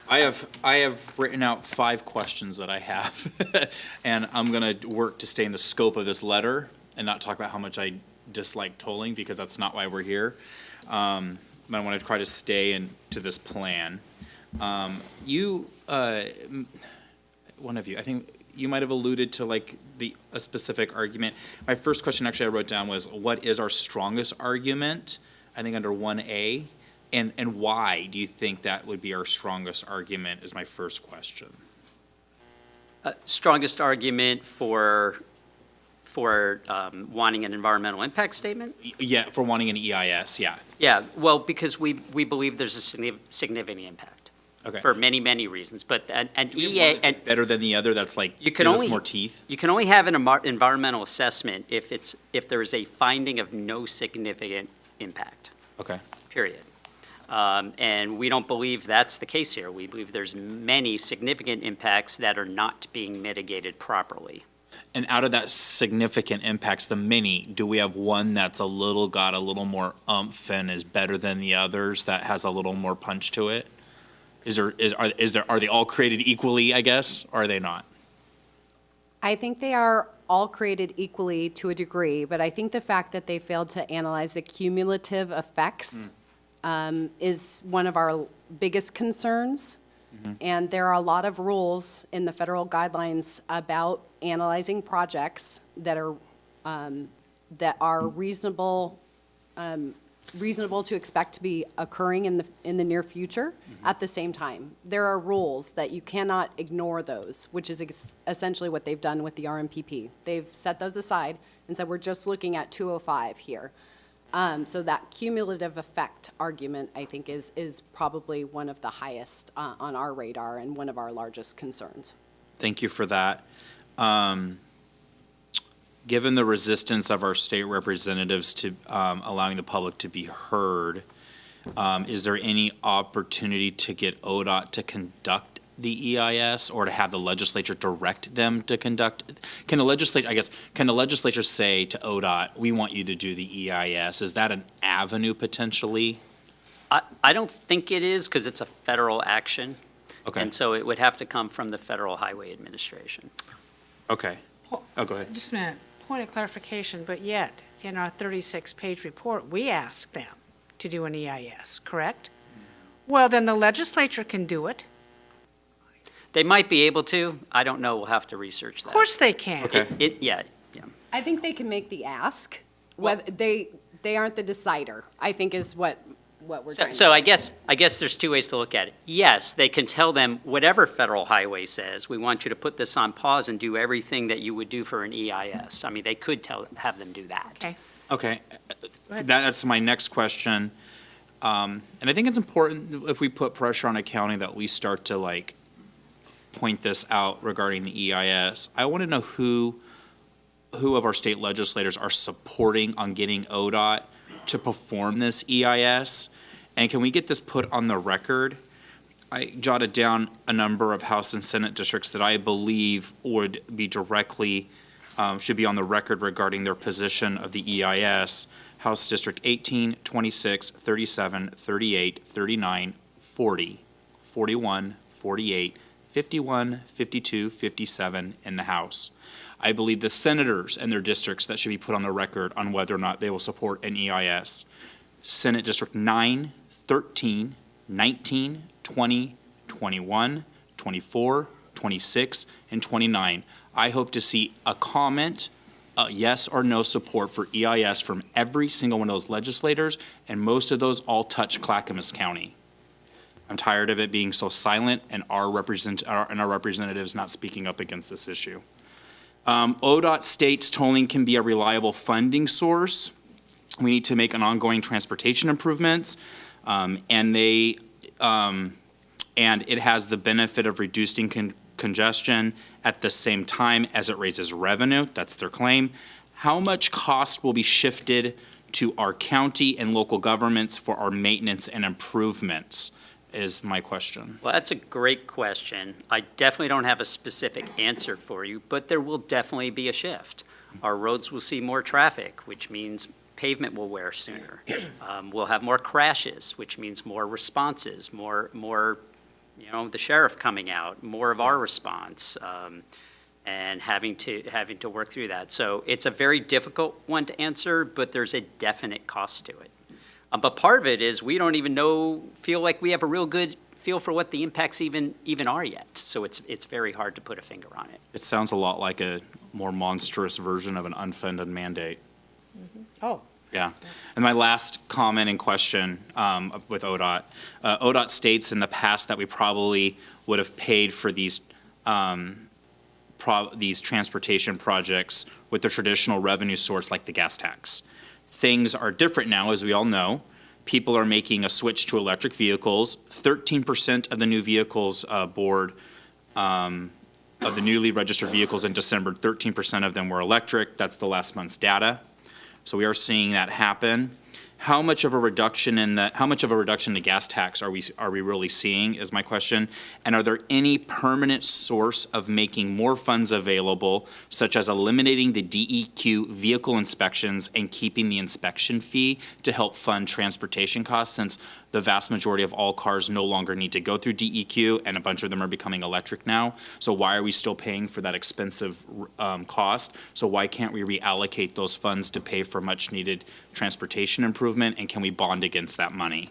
I have written out 5 questions that I have, and I'm gonna work to stay in the scope of this letter and not talk about how much I dislike tolling, because that's not why we're here. But I want to try to stay into this plan. One of you, I think you might have alluded to like a specific argument. My first question actually I wrote down was, what is our strongest argument? I think under 1A. And why do you think that would be our strongest argument is my first question. Strongest argument for wanting an environmental impact statement? Yeah, for wanting an EIS, yeah. Yeah, well, because we believe there's a significant impact. Okay. For many, many reasons, but an Do we have EA. one that's better than the other, that's like, You can gives us only- more teeth? You can only have an environmental assessment if there is a finding of no significant impact, Okay. period. And we don't believe that's the case here. We believe there's many significant impacts that are not being mitigated properly. And out of that significant impacts, the many, do we have one that's got a little more oomph and is better than the others, that has a little more punch to it? Are they all created equally, I guess, or are they not? I think they are all created equally to a degree, but I think the fact that they failed to analyze the cumulative effects is one of our biggest concerns. And there are a lot of rules in the federal guidelines about analyzing projects that are reasonable to expect to be occurring in the near future. At the same time, there are rules that you cannot ignore those, which is essentially what they've done with the RMPP. They've set those aside and said, we're just looking at 205 here. So that cumulative effect argument, I think, is probably one of the highest on our radar and one of our largest concerns. Thank you for that. Given the resistance of our state representatives to allowing the public to be heard, is there any opportunity to get ODOT to conduct the EIS, or to have the legislature direct them to conduct? Can the legislature say to ODOT, we want you to do the EIS? Is that an avenue potentially? I don't think it is, because it's a federal action. Okay. And so it would have to come from the Federal Highway Administration. Okay. Oh, go ahead. Just a minute, point of clarification, but yet, in our 36-page report, we asked them to do an EIS, correct? Well, then the legislature can do it. They might be able to. I don't know. We'll have to research that. Of course they can. Okay. Yeah. I think they can make the ask. Whether they aren't the decider, I think, is what we're trying to say. So I guess there's 2 ways to look at it. Yes, they can tell them, whatever federal highway says, we want you to put this on pause and do everything that you would do for an EIS. I mean, they could have them do that. Okay. Okay, ahead. that's my next question. And I think it's important, if we put pressure on a county, that we start to point this out regarding the EIS. I want to know who of our state legislators are supporting on getting ODOT to perform this EIS, and can we get this put on the record? I jotted down a number of House and Senate districts that I believe would be directly, should be on the record regarding their position of the EIS. House District 18, 26, 37, 38, 39, 40, 41, 48, 51, 52, 57 in the House. I believe the senators and their districts that should be put on the record on whether or not they will support an EIS. Senate District 9, 13, 19, 20, 21, 24, 26, and 29. I hope to see a comment, yes or no support for EIS from every single one of those legislators, and most of those all touch Clackamas County. I'm tired of it being so silent and our representatives not speaking up against this issue. ODOT states tolling can be a reliable funding source. We need to make an ongoing transportation improvements, and it has the benefit of reducing congestion at the same time as it raises revenue. That's their claim. How much cost will be shifted to our county and local governments for our maintenance and improvements? Is my question. Well, that's a great question. I definitely don't have a specific answer for you, but there will definitely be a shift. Our roads will see more traffic, which means pavement will wear sooner. We'll have more crashes, which means more responses, more the sheriff coming out, more of our response, and having to work through that. So it's a very difficult one to answer, but there's a definite cost to it. But part of it is we don't even feel like we have a real good feel for what the impacts even are yet. So it's very hard to put a finger on it. It sounds a lot like a more monstrous version of an unfunded mandate. Oh, Yeah. And my last comment and question with ODOT. ODOT states in the past that we probably would have paid for these transportation projects with the traditional revenue source like the gas tax. Things are different now, as we all know. People are making a switch to electric vehicles. 13% of the new vehicles board of the newly registered vehicles in December, 13% of them were electric. That's the last month's data. So we are seeing that happen. How much of a reduction in the gas tax are we really seeing is my question? And are there any permanent source of making more funds available, such as eliminating the DEQ vehicle inspections and keeping the inspection fee to help fund transportation costs, since the vast majority of all cars no longer need to go through DEQ and a bunch of them are becoming electric now? So why are we still paying for that expensive cost? So why can't we reallocate those funds to pay for much needed transportation improvement, and can we bond against that money?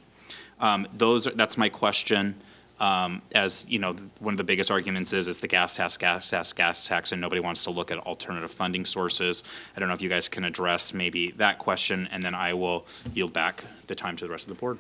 That's my question. As you know, one of the biggest arguments is the gas tax, and nobody wants to look at alternative funding sources. I don't know if you guys can address maybe that question, and then I will yield back the time to the rest of the board.